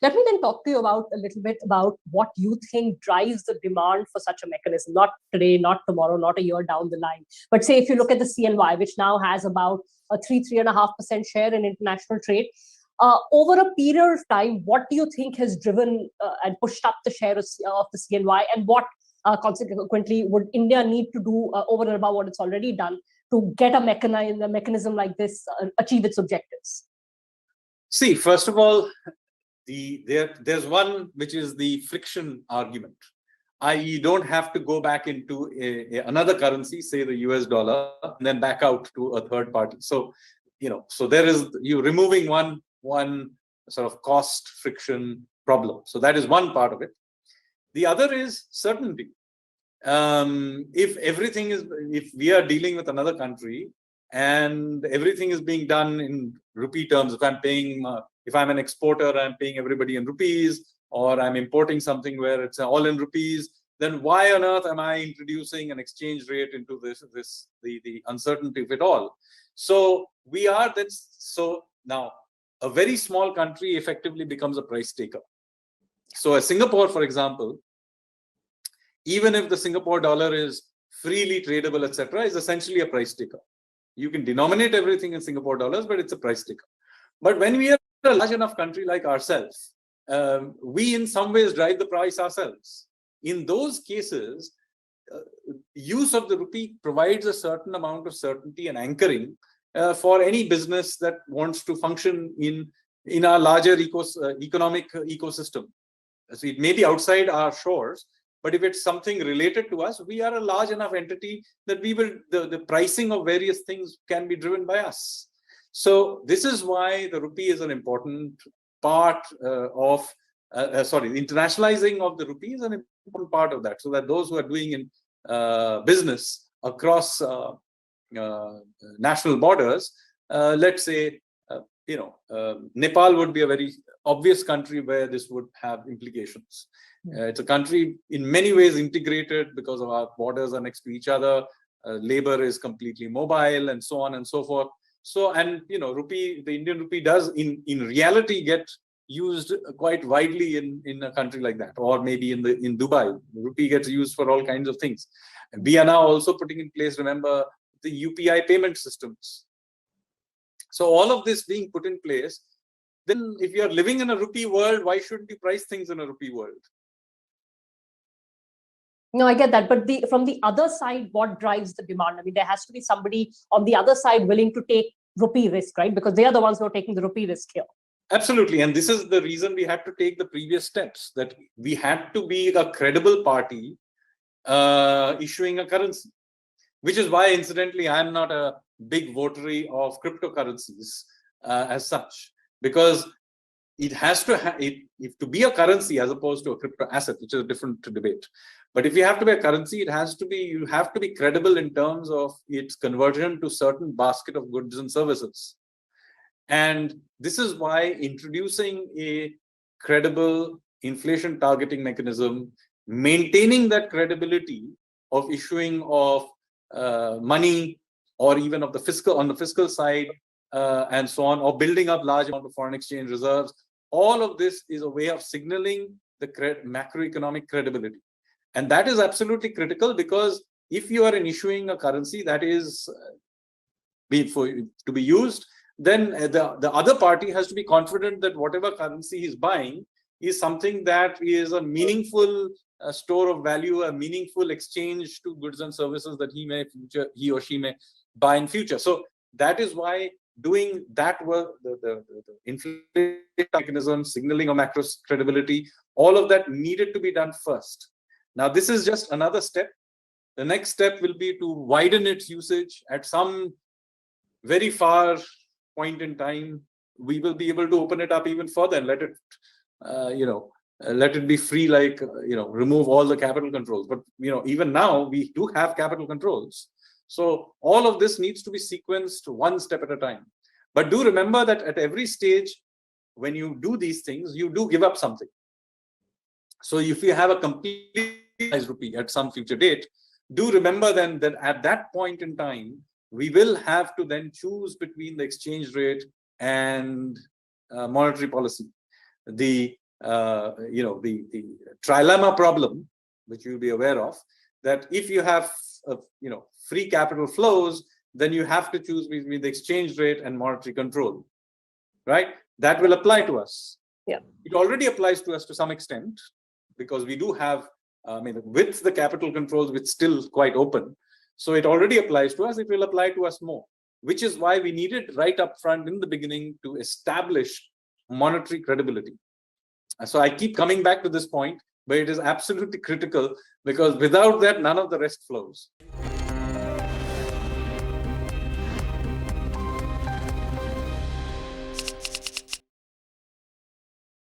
Let me then talk to you about a little bit about what you think drives the demand for such a mechanism, not today, not tomorrow, not a year down the line. But say if you look at the CNY, which now has about a 3.5% share in international trade, over a period of time, what do you think has driven and pushed up the share of the CNY, and what consequently would India need to do over and above what it's already done to get a mechanism like this achieve its objectives? See, first of all, there's one which is the friction argument. You don't have to go back into another currency, say the US dollar, and then back out to a third party. So, so there is, you removing one sort of cost friction problem. So that is one part of it. The other is certainty. If we are dealing with another country and everything is being done in rupee terms, if I'm an exporter, I'm paying everybody in rupees, or I'm importing something where it's all in rupees, then why on earth am I introducing an exchange rate into the uncertainty of it all? So now a very small country effectively becomes a price taker. So a Singapore, for example, even if the Singapore dollar is freely tradable, etc., is essentially a price taker. You can denominate everything in Singapore dollars, but it's a price taker. But when we are a large enough country like ourselves, we in some ways drive the price ourselves. In those cases, use of the rupee provides a certain amount of certainty and anchoring for any business that wants to function in our larger economic ecosystem. So it may be outside our shores, but if it's something related to us, we are a large enough entity that the pricing of various things can be driven by us. So this is why the rupee is an important part internationalizing of the rupee is an important part of that, so that those who are doing in business across national borders, let's say, Nepal would be a very obvious country where this would have implications. It's a country in many ways integrated because of our borders are next to each other. Labor is completely mobile, and so on and so forth. So, and rupee, the Indian rupee does in reality get used quite widely in a country like that, or maybe in Dubai, the rupee gets used for all kinds of things. And we are now also putting in place, remember, the UPI payment systems. So all of this being put in place, then if you are living in a rupee world, why shouldn't you price things in a rupee world? No, I get that. But from the other side, what drives the demand? I mean, there has to be somebody on the other side willing to take rupee risk, right? Because they are the ones who are taking the rupee risk here. Absolutely. And this is the reason we had to take the previous steps, that we had to be a credible party issuing a currency, which is why, incidentally, I'm not a big votary of cryptocurrencies as such, because it has to to be a currency as opposed to a crypto asset, which is a different debate. But if you have to be a currency, you have to be credible in terms of its conversion to certain basket of goods and services. And this is why introducing a credible inflation targeting mechanism, maintaining that credibility of issuing of money, or even of the fiscal side, and so on, or building up large amount of foreign exchange reserves, all of this is a way of signaling the macroeconomic credibility. And that is absolutely critical, because if you are issuing a currency that is to be used, then the other party has to be confident that whatever currency he's buying is something that is a meaningful store of value, a meaningful exchange to goods and services that he or she may buy in future. So that is why doing that work, the inflation mechanism, signaling of macro credibility, all of that needed to be done first. Now, this is just another step. The next step will be to widen its usage at some very far point in time. We will be able to open it up even further and let it, let it be free, like, remove all the capital controls. But, even now we do have capital controls. So all of this needs to be sequenced one step at a time. But do remember that at every stage, when you do these things, you do give up something. So if you have a complete rupee at some future date, do remember then that at that point in time, we will have to then choose between the exchange rate and monetary policy. The the trilemma problem, which you'll be aware of, that if you have free capital flows, then you have to choose between the exchange rate and monetary control, right? That will apply to us. Yeah. It already applies to us to some extent, because we do have, with the capital controls, which still quite open. So it already applies to us. It will apply to us more, which is why we needed right up front in the beginning to establish monetary credibility. So I keep coming back to this point, but it is absolutely critical, because without that, none of the rest flows.